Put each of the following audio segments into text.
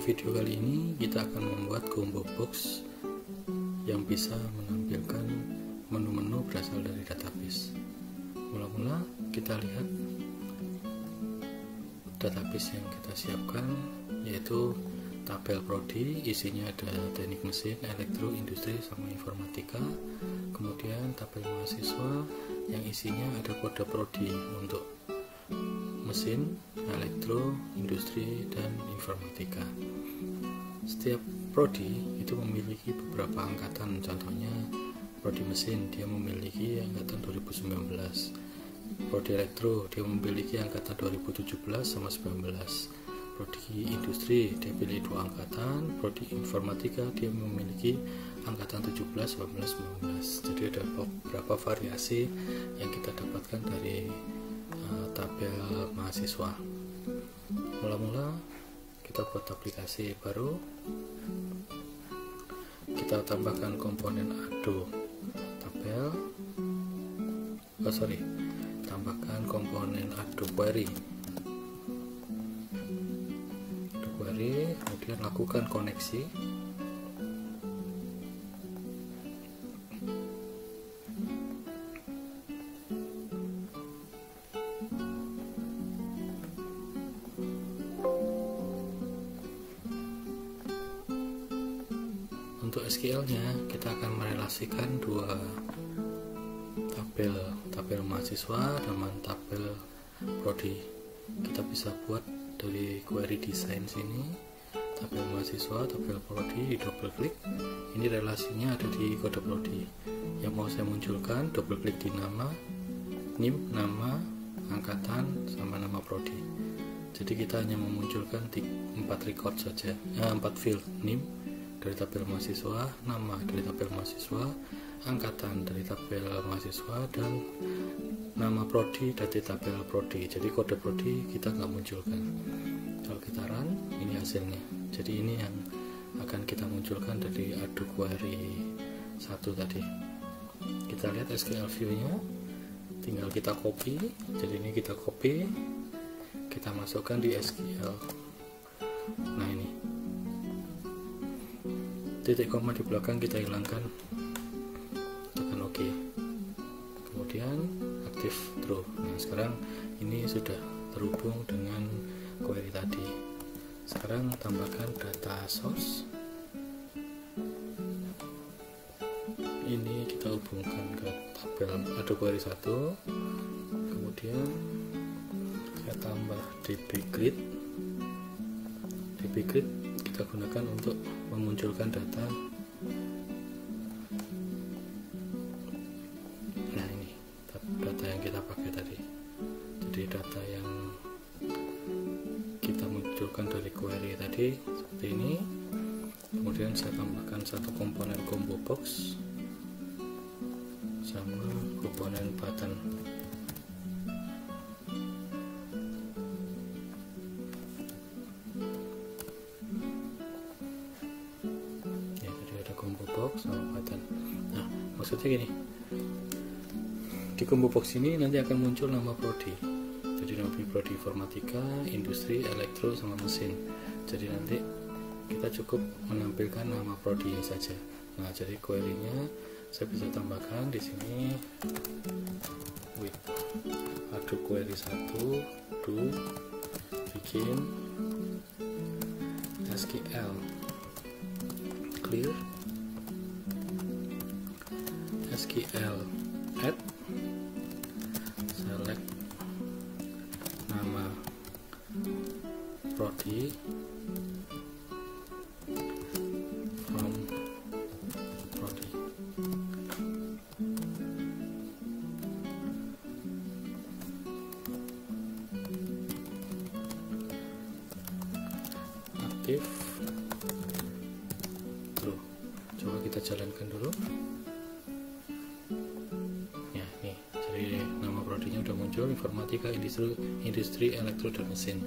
video kali ini kita akan membuat combo box yang bisa menampilkan menu-menu berasal dari database. Mula-mula kita lihat database yang kita siapkan, yaitu tabel prodi, isinya ada teknik mesin, elektro, industri, sama informatika. Kemudian tabel mahasiswa yang isinya ada kode prodi untuk mesin, elektro, industri, dan informatika. Setiap prodi itu memiliki beberapa angkatan, contohnya prodi mesin dia memiliki angkatan 2019, prodi elektro dia memiliki angkatan 2017 sama 19, prodi industri dia pilih 2 angkatan, prodi informatika dia memiliki angkatan 17, 18, 19. Jadi ada beberapa variasi yang kita dapatkan dari tabel mahasiswa. Mula-mula kita buat aplikasi baru, kita tambahkan komponen ado tabel, tambahkan komponen ado query, kemudian lakukan koneksi. Untuk SQL-nya kita akan merelasikan dua tabel mahasiswa dengan tabel prodi. Kita bisa buat dari query design sini, tabel mahasiswa, tabel prodi, di double klik. Ini relasinya ada di kode prodi. Yang mau saya munculkan, double klik di nama, NIM, nama, angkatan, sama nama prodi. Jadi kita hanya memunculkan 4 record saja, 4 field, NIM dari tabel mahasiswa, nama dari tabel mahasiswa, angkatan dari tabel mahasiswa, dan nama prodi dari tabel prodi. Jadi kode prodi kita nggak munculkan. Kalau kita run, ini hasilnya. Jadi ini yang akan kita munculkan dari ado query 1 tadi. Kita lihat SQL view-nya, tinggal kita copy. Jadi ini kita copy, kita masukkan di SQL. Nah ini titik koma di belakang kita hilangkan, tekan OK, kemudian aktif true. Nah sekarang ini sudah terhubung dengan query tadi. Sekarang tambahkan data source, ini kita hubungkan ke tabel ado query 1, kemudian saya tambah dbgrid kita gunakan untuk memunculkan data. Nah ini data yang kita pakai tadi. Jadi data yang kita munculkan dari query tadi seperti ini. Kemudian saya tambahkan satu komponen combo box sama komponen button. Combo box sama button. Nah, maksudnya gini, di combo box ini nanti akan muncul nama prodi. Jadi nama prodi informatika, industri, elektro, sama mesin. Jadi nanti kita cukup menampilkan nama prodi saja. Nah, jadi query-nya saya bisa tambahkan di sini with ado query 1 do bikin SQL clear SQL add select nama prodi from prodi. Aktif true. Coba kita jalankan dulu. Prodinya udah muncul, informatika, industri, elektro, dan mesin.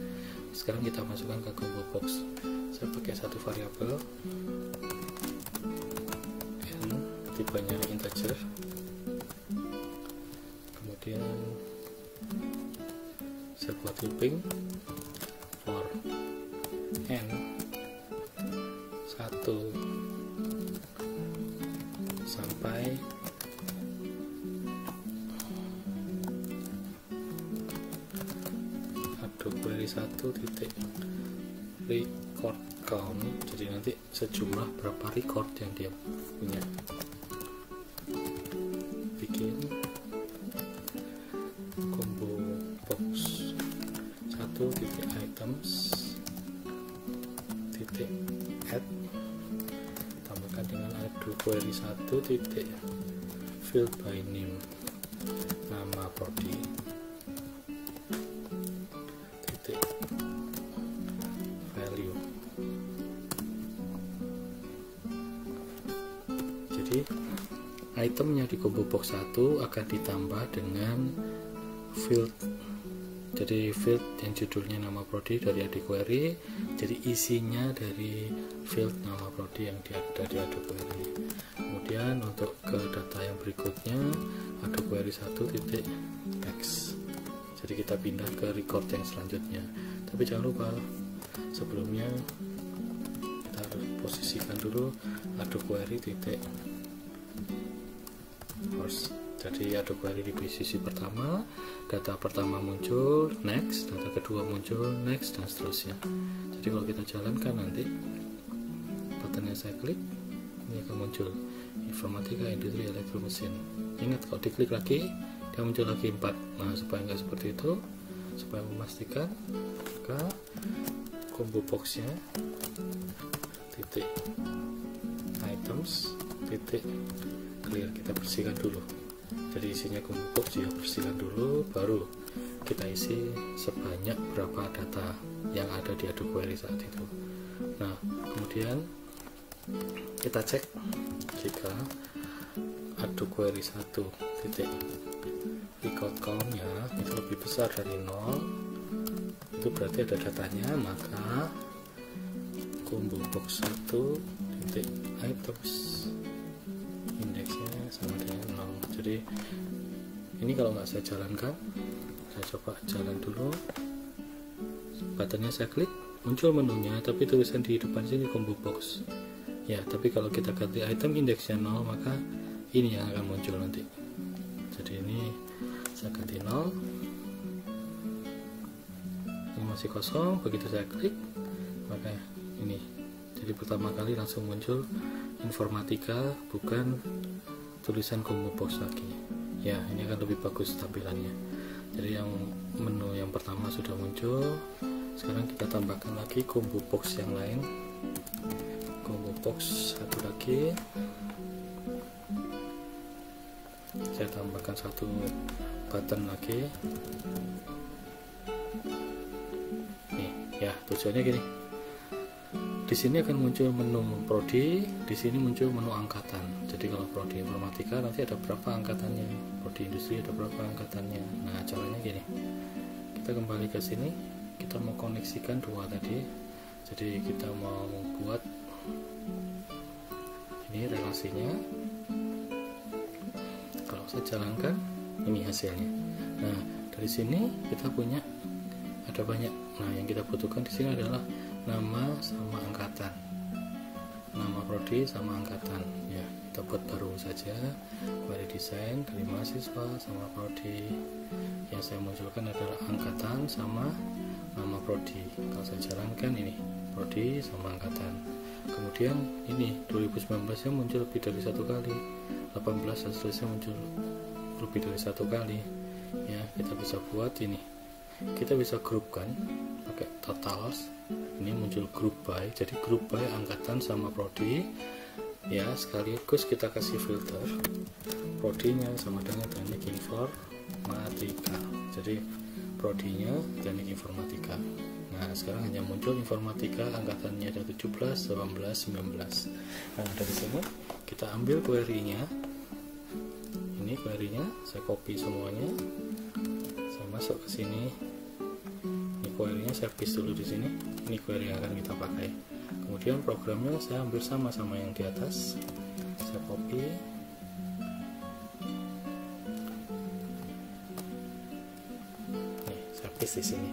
Sekarang kita masukkan ke combo box. Saya pakai satu variabel n, tipenya integer, kemudian saya buat looping for n query 1 titik record count, jadi nanti sejumlah berapa record yang dia punya. Bikin combo box 1 titik items titik add, tambahkan dengan ado query 1 titik field by name, nama prodi titik value. Jadi itemnya di combo box 1 akan ditambah dengan field. Jadi field yang judulnya nama prodi dari ado query, jadi isinya dari field nama prodi yang ada di ado query. Kemudian untuk ke data yang berikutnya ado query 1 titik x, jadi kita pindah ke record yang selanjutnya. Tapi jangan lupa sebelumnya kita harus posisikan dulu ado query titik first. Jadi ado query di posisi pertama, data pertama muncul, next, data kedua muncul, next, dan seterusnya. Jadi kalau kita jalankan nanti buttonnya saya klik, ini akan muncul informatika industri elektromesin. Ingat kalau diklik lagi dia muncul lagi 4. Nah supaya nggak seperti itu, supaya memastikan, maka combo boxnya titik items titik clear, kita bersihkan dulu. Jadi isinya combo box ya bersihkan dulu, baru kita isi sebanyak berapa data yang ada di ado query saat itu. Nah kemudian kita cek jika ado query 1 titik record count-nya itu lebih besar dari 0, itu berarti ada datanya, maka combo box 1 titik items indeksnya sama dengan 0. Jadi ini kalau nggak saya jalankan, saya coba jalan dulu, buttonnya saya klik, muncul menunya, tapi tulisan di depan sini combo box ya. Tapi kalau kita ganti item indeksnya 0, maka ini yang akan muncul nanti. Jadi ini saya ganti 0, ini masih kosong. Begitu saya klik, maka ini jadi pertama kali langsung muncul informatika, bukan tulisan combo box lagi ya. Ini akan lebih bagus tampilannya. Jadi yang menu yang pertama sudah muncul, sekarang kita tambahkan lagi combo box yang lain, combo box satu lagi. Saya tambahkan satu button lagi nih ya. Tujuannya gini, di sini akan muncul menu prodi, di sini muncul menu angkatan. Jadi kalau prodi informatika nanti ada berapa angkatannya, prodi industri ada berapa angkatannya. Nah caranya gini, kita kembali ke sini, kita mau koneksikan dua tadi. Jadi kita mau buat ini relasinya. Kalau saya jalankan, ini hasilnya. Nah dari sini kita punya ada banyak. Nah yang kita butuhkan di sini adalah nama sama angkatan, nama prodi sama angkatan ya. Kita buat baru saja, query desain dari mahasiswa sama prodi. Yang saya munculkan adalah angkatan sama nama prodi. Kalau saya jalankan ini prodi sama angkatan. Kemudian ini 2019 nya muncul lebih dari satu kali, 18 dan seterusnya muncul lebih dari satu kali ya. Kita bisa buat ini, kita bisa grupkan pakai totals. Ini muncul group by, jadi group by angkatan sama prodi ya. Sekaligus kita kasih filter prodinya sama dengan teknik informatika, jadi prodinya teknik informatika. Nah sekarang hanya muncul informatika, angkatannya ada 17, 18, 19. Nah dari sini kita ambil query-nya, ini query-nya saya copy semuanya, saya masuk ke sini. Ini query-nya saya paste dulu di sini. Ini query yang akan kita pakai. Kemudian programnya saya ambil sama-sama yang di atas, saya copy, nih saya paste di sini.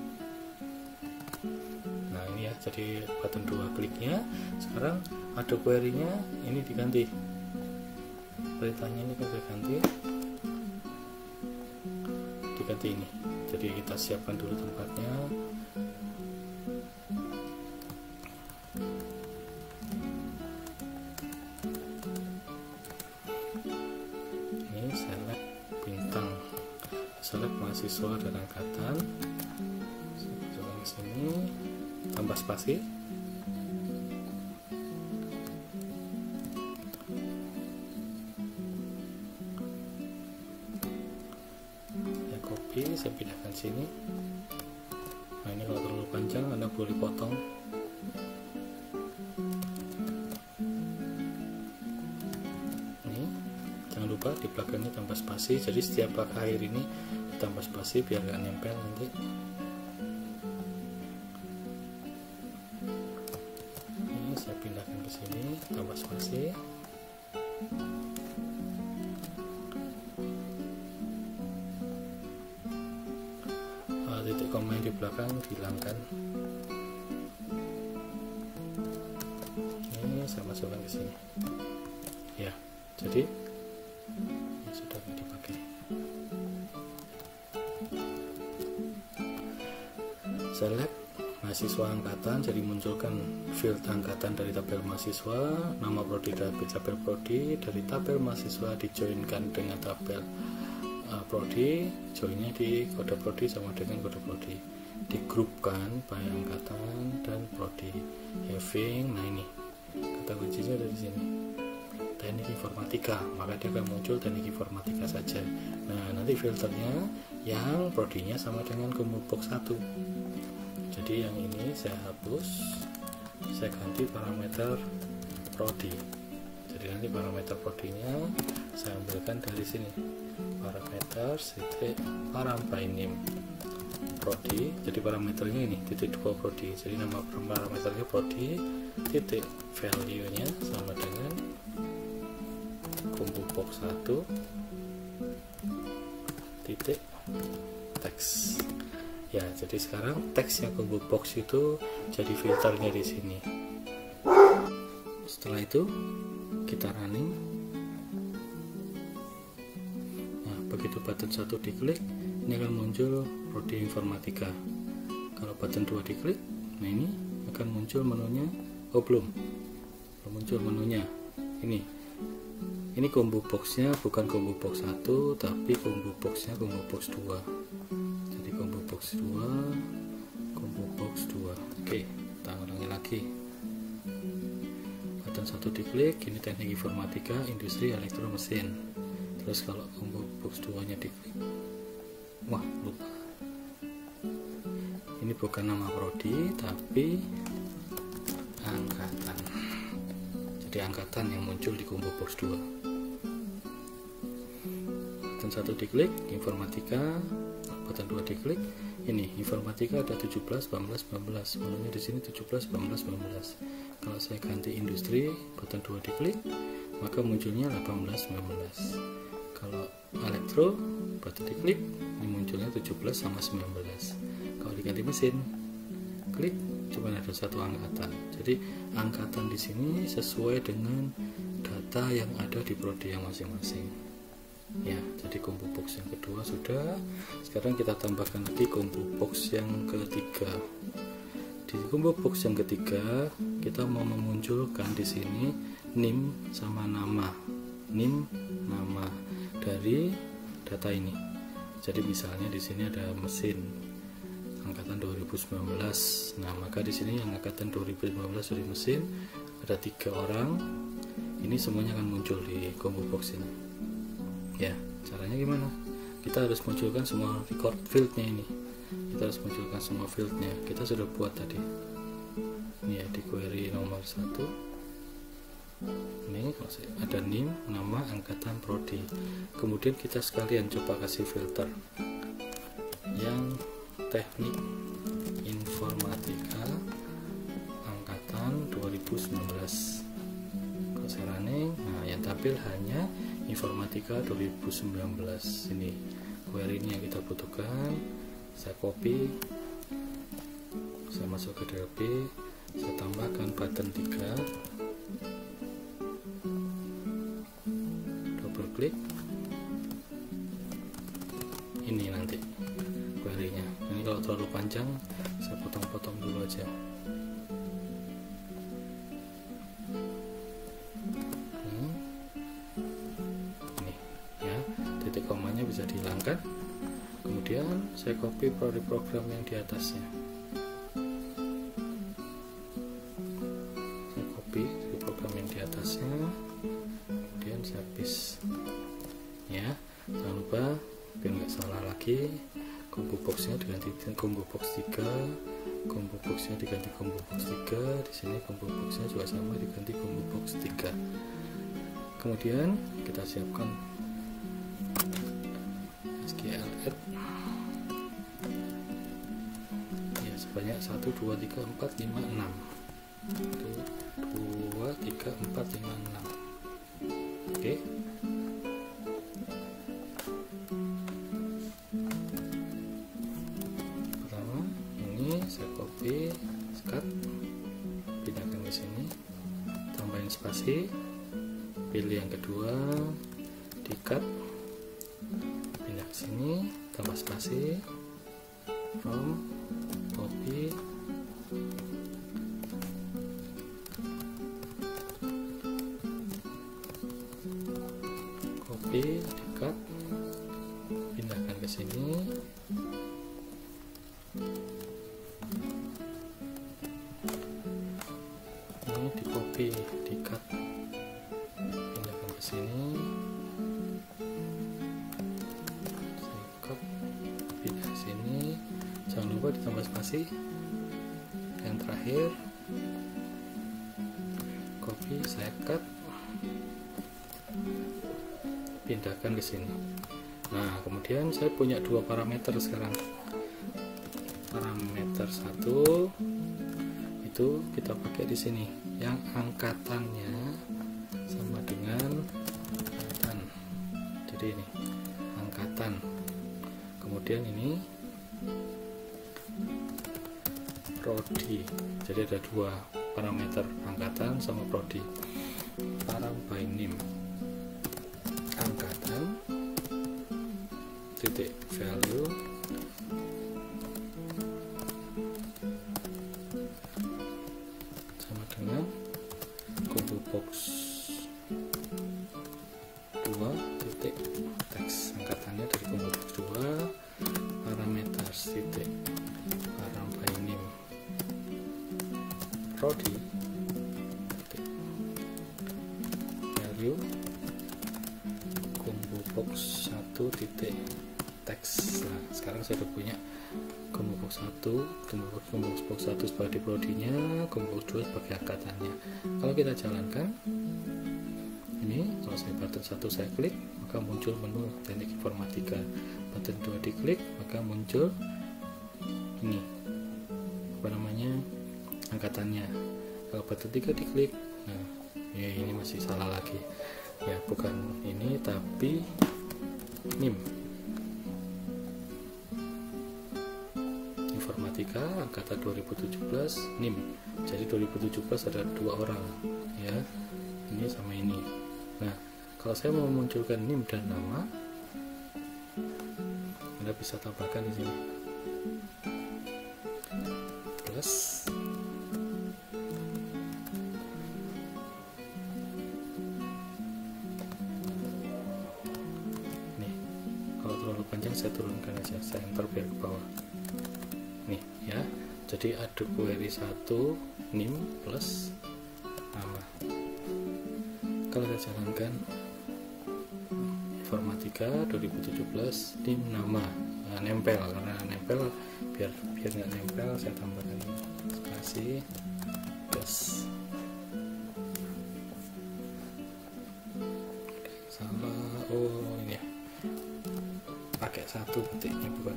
Nah ini ya, jadi button dua kliknya. Sekarang ada query-nya ini diganti, perintahnya ini kita ganti ini. Jadi kita siapkan dulu tempatnya. select mahasiswa dan angkatan, saya masukkan ke sini, tambah spasi. Saya copy, saya pindahkan sini. Nah, ini kalau terlalu panjang Anda boleh potong. Ini jangan lupa di belakangnya tambah spasi, jadi setiap akhir ini ditambah spasi biar nggak nempel nanti. Ini saya pindahkan ke sini, tambah spasi. Titik koma yang di belakang dihilangkan. Ini saya masukkan ke sini. Ya, jadi ini sudah dipakai. Select mahasiswa angkatan, jadi munculkan field angkatan dari tabel mahasiswa, nama prodi dari tabel prodi, dari tabel mahasiswa dijoinkan dengan tabel prodi, joinnya di kode prodi sama dengan kode prodi, digrupkan by angkatan dan prodi, having. Nah, ini kata kuncinya dari sini, teknik informatika, maka dia akan muncul teknik informatika saja. Nah, nanti filternya yang prodinya sama dengan combo box 1. Jadi yang ini saya hapus, saya ganti parameter prodi. Jadi nanti parameter prodinya saya ambilkan dari sini, parameter titik param by name prodi. Jadi parameternya ini titik 2 prodi, jadi nama parameternya prodi, titik value nya sama dengan combo box 1 titik teks. Ya, jadi sekarang teksnya combo box itu jadi filternya di sini. Setelah itu kita running. Nah, begitu button 1 diklik, ini akan muncul prodi informatika. Kalau button 2 diklik, nah ini akan muncul menunya. Oh, belum muncul menunya. Ini combo boxnya bukan combo box 1, tapi combo boxnya combo box 2. Jadi combo box 2, combo box 2. Oke, kita ulangi lagi. Button 1 diklik, ini teknik informatika, industri, elektro, mesin. Terus kalau combo box 2 nya diklik, wah, lupa, ini bukan nama prodi tapi angkatan. Jadi angkatan yang muncul di combo box 2. Button 1 diklik, informatika. Button 2 diklik, ini informatika ada 17, 18, 19. Menunya di sini 17, 18, 19. Kalau saya ganti industri, button 2 diklik, maka munculnya 18, 19. Kalau elektro, button diklik, ini munculnya 17 sama 19. Kalau diganti mesin, klik, cuma ada satu angkatan. Jadi angkatan di sini sesuai dengan data yang ada di prodi yang masing-masing. Ya, jadi combo box yang kedua sudah. Sekarang kita tambahkan lagi combo box yang ketiga. Di combo box yang ketiga, kita mau memunculkan di sini NIM sama nama. NIM, nama dari data ini. Jadi misalnya di sini ada mesin angkatan 2019. Nah, maka di sini yang angkatan 2019 dari mesin ada 3 orang. Ini semuanya akan muncul di combo box ini. Ya, caranya gimana? Kita harus munculkan semua record fieldnya ini. Kita harus munculkan semua fieldnya. Kita sudah buat tadi. Ini ya, di query nomor 1. Ini ada NIM, nama, angkatan, prodi. Kemudian kita sekalian coba kasih filter yang teknik informatika angkatan 2019. Kalau saya running, nah yang tampil hanya informatika 2019. Ini query ini yang kita butuhkan. Saya copy, saya masuk ke DLP, saya tambahkan button 3, double klik, ini nanti query-nya. Ini kalau terlalu panjang, saya potong-potong dulu aja. Ini ya, titik komanya bisa dihilangkan. kemudian saya copy program yang di atasnya, saya copy program yang di atasnya, kemudian saya paste ya. Jangan lupa biar nggak salah lagi, combo boxnya diganti combo box 3, combo boxnya diganti combo box 3, di sini combo boxnya juga sama diganti combo box 3. Kemudian kita siapkan SQL add ya, sebanyak 1 2 3 4 5 6 1 2 3 4 5 6. Oke, pertama ini saya copy, cut, pindahkan ke sini, tambahin spasi, pilih yang kedua, di cut, pindah ke sini, tambah spasi, from, copy, di cut, pindahkan ke sini, ini di copy, di cut, pindahkan ke sini, saya cut, pindah ke sini, jangan lupa ditambah spasi. Yang terakhir copy, saya cut, pindahkan ke sini. Nah, kemudian saya punya dua parameter sekarang. Parameter 1 itu kita pakai di sini, yang angkatannya sama dengan angkatan. Jadi ini angkatan. Kemudian ini prodi. Jadi ada dua parameter, angkatan sama prodi. Param by name, angkatan titik value sama dengan combo box 2 titik teks, angkatannya dari combo box 2, parameter titik param by name prodi titik value combo box 1 titik teks. Nah, sekarang saya sudah punya combo box 1, combo box 1 sebagai prodinya, combo box 2 sebagai angkatannya. Kalau kita jalankan ini, kalau saya button 1 saya klik, maka muncul menu teknik informatika. Button 2 diklik, maka muncul ini apa namanya, angkatannya. Kalau button 3 diklik, nah ya ini masih salah lagi ya, bukan ini tapi NIM informatika angkatan 2017 NIM. Jadi 2017 ada dua orang ya, ini sama ini. Nah, kalau saya mau memunculkan NIM dan nama, Anda bisa tambahkan di sini plus nih. Kalau terlalu panjang saya turunkan aja, saya enter biar ke bawah nih ya. Jadi ada query 1 NIM plus nama. Kalau saya jalankan informatika 2017 NIM nama, nah, nempel, karena nempel biar nggak nempel saya tambahkan spasi plus sama, oh ini ya, pakai 1 titiknya bukan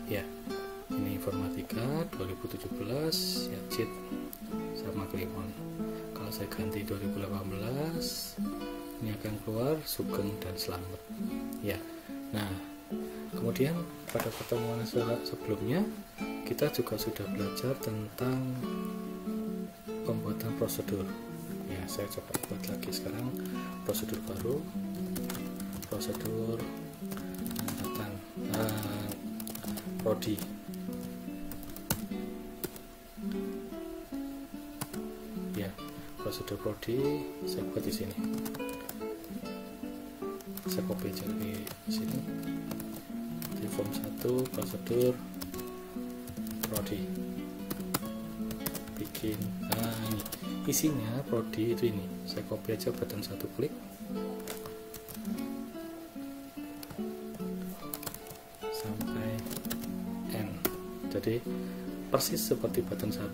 2 ya. Ini informatika 2017 ya, cheat sama Kliwon. Kalau saya ganti 2018, ini akan keluar Sugeng dan Slamet ya. Nah, kemudian pada pertemuan sebelumnya kita juga sudah belajar tentang pembuatan prosedur ya. Saya coba buat lagi sekarang prosedur baru, prosedur angkatan prodi ya. Prosedur prodi saya buat di sini. saya copy aja di sini, di form 1 prosedur prodi bikin. Nah ini isinya prodi itu, ini saya copy aja button 1 klik sampai N, jadi persis seperti button 1.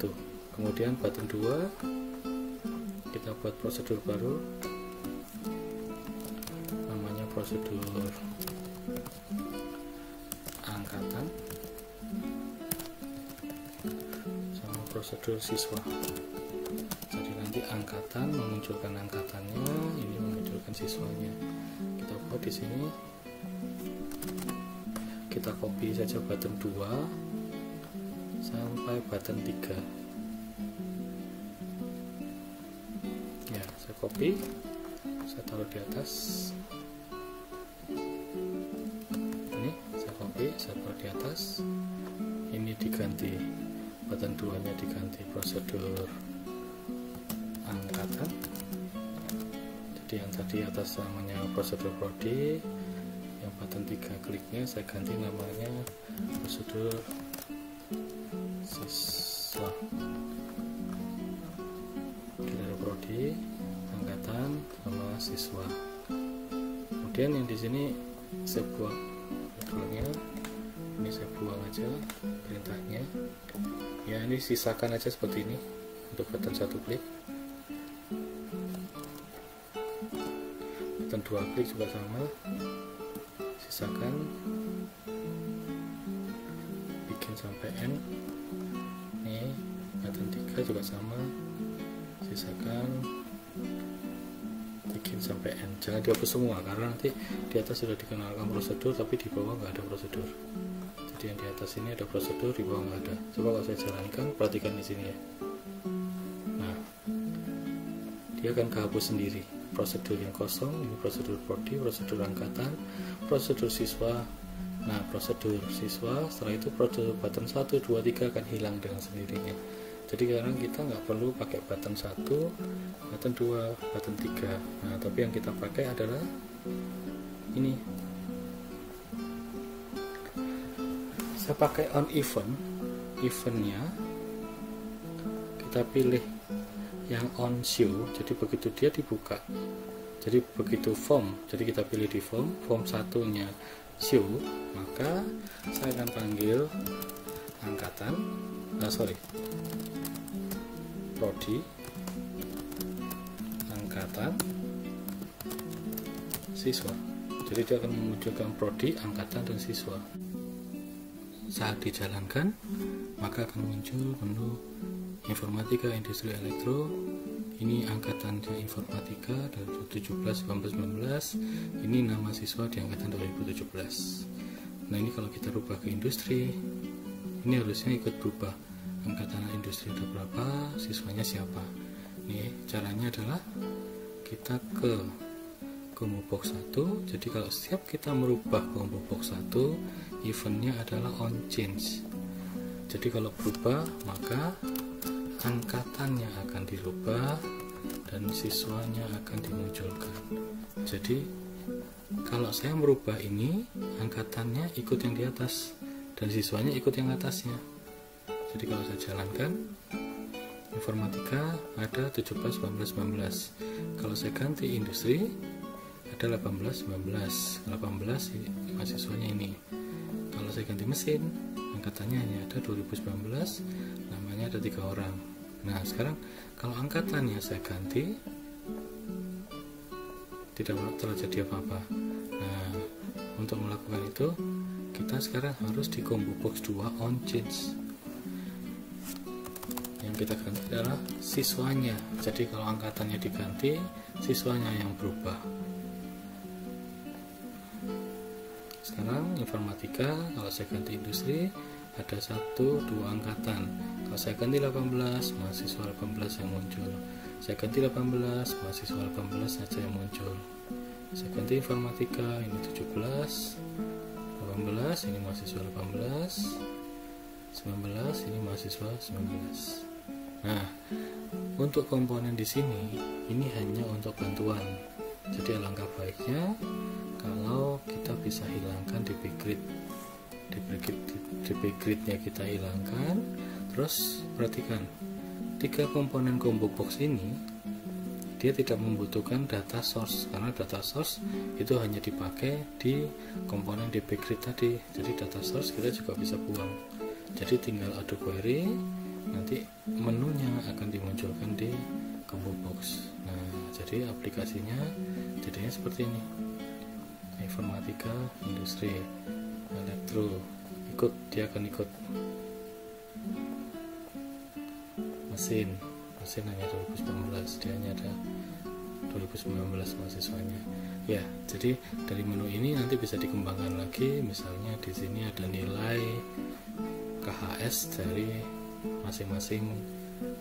Kemudian button 2 kita buat prosedur baru, namanya prosedur angkatan sama prosedur siswa. Jadi nanti angkatan memunculkan angkatannya, ini memunculkan siswanya. Kita buat di sini, kita copy saja button 2 sampai button 3. Ya, saya copy, saya taruh di atas. Ini saya copy, saya taruh di atas. Ini diganti, button 2 nya diganti prosedur angkatan. Jadi yang tadi atas namanya prosedur prodi, yang button 3 kliknya saya ganti namanya prosedur siswa. Jadi ada prodi, angkatan, sama siswa. Kemudian yang di sini saya buang judulnya, ini saya buang aja perintahnya. Ya ini sisakan aja seperti ini untuk button 1 klik. Button 2 klik juga sama, sisakan, bikin sampai N. Ini button 3 juga sama, sisakan, bikin sampai N. Jangan dihapus semua karena nanti di atas sudah dikenalkan prosedur tapi di bawah nggak ada prosedur. Jadi yang di atas ini ada prosedur, di bawah nggak ada. Coba kalau saya jalankan, perhatikan di sini ya. Nah, dia akan kehapus sendiri. Prosedur yang kosong, ini prosedur prodi, prosedur angkatan, prosedur siswa. Nah, prosedur siswa, setelah itu prosedur button 1, 2, 3 akan hilang dengan sendirinya. Jadi sekarang kita nggak perlu pakai button 1, button 2, button 3. Nah, tapi yang kita pakai adalah ini. Saya pakai on event, eventnya kita pilih yang on show. Jadi begitu dia dibuka, jadi begitu form, jadi kita pilih di form 1 nya show, maka saya akan panggil angkatan, prodi, angkatan, siswa. Jadi dia akan memunculkan prodi, angkatan, dan siswa. Saat dijalankan, maka akan muncul menu informatika, industri elektro. Ini angkatannya informatika 2017, 2019. Ini nama siswa di angkatan 2017. Nah ini kalau kita rubah ke industri, ini harusnya ikut berubah. Angkatan industri ada berapa, siswanya siapa. Ini caranya adalah kita ke combo box 1. Jadi kalau setiap kita merubah combo box 1, eventnya adalah on change. Jadi kalau berubah, maka angkatannya akan dirubah dan siswanya akan dimunculkan. Jadi kalau saya merubah ini, angkatannya ikut yang di atas dan siswanya ikut yang atasnya. Jadi kalau saya jalankan, informatika ada 17, 18, 19. Kalau saya ganti industri, ada 18, 19. 18 mahasiswanya ini. Kalau saya ganti mesin, angkatannya hanya ada 2019, namanya ada 3 orang. Nah sekarang kalau angkatannya saya ganti, tidak terjadi apa-apa. Nah untuk melakukan itu, kita sekarang harus di combo box 2 on change. Yang kita ganti adalah siswanya. Jadi kalau angkatannya diganti, siswanya yang berubah. Sekarang informatika, kalau saya ganti industri, ada 1, 2 angkatan. Kalau saya ganti 18, mahasiswa 18 yang muncul. Saya ganti 18, mahasiswa 18 saja yang muncul. Saya ganti informatika, ini 17, 18, ini mahasiswa 18, 19, ini mahasiswa 19. Nah, untuk komponen di sini, ini hanya untuk bantuan. Jadi alangkah baiknya kalau kita bisa hilangkan DP grid. DP gridnya kita hilangkan. Terus perhatikan, 3 komponen combo box ini dia tidak membutuhkan data source, karena data source itu hanya dipakai di komponen DP grid tadi. Jadi data source kita juga bisa buang. Jadi tinggal adu query, nanti menunya akan dimunculkan di combo box. Nah, jadi aplikasinya jadinya seperti ini. Informatika, industri, elektro, dia akan ikut. Mesin hanya 2019, dia hanya ada 2019 mahasiswanya. Ya, jadi dari menu ini nanti bisa dikembangkan lagi. Misalnya di sini ada nilai KHS dari masing-masing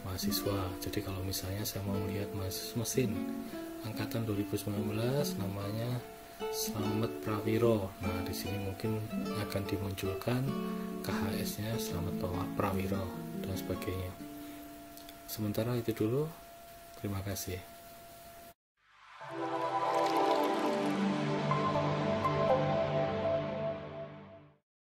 mahasiswa. Jadi kalau misalnya saya mau melihat mesin angkatan 2019 namanya Slamet Prawiro. Nah, di sini mungkin akan dimunculkan KHS-nya Slamet Prawiro dan sebagainya. Sementara itu dulu. Terima kasih.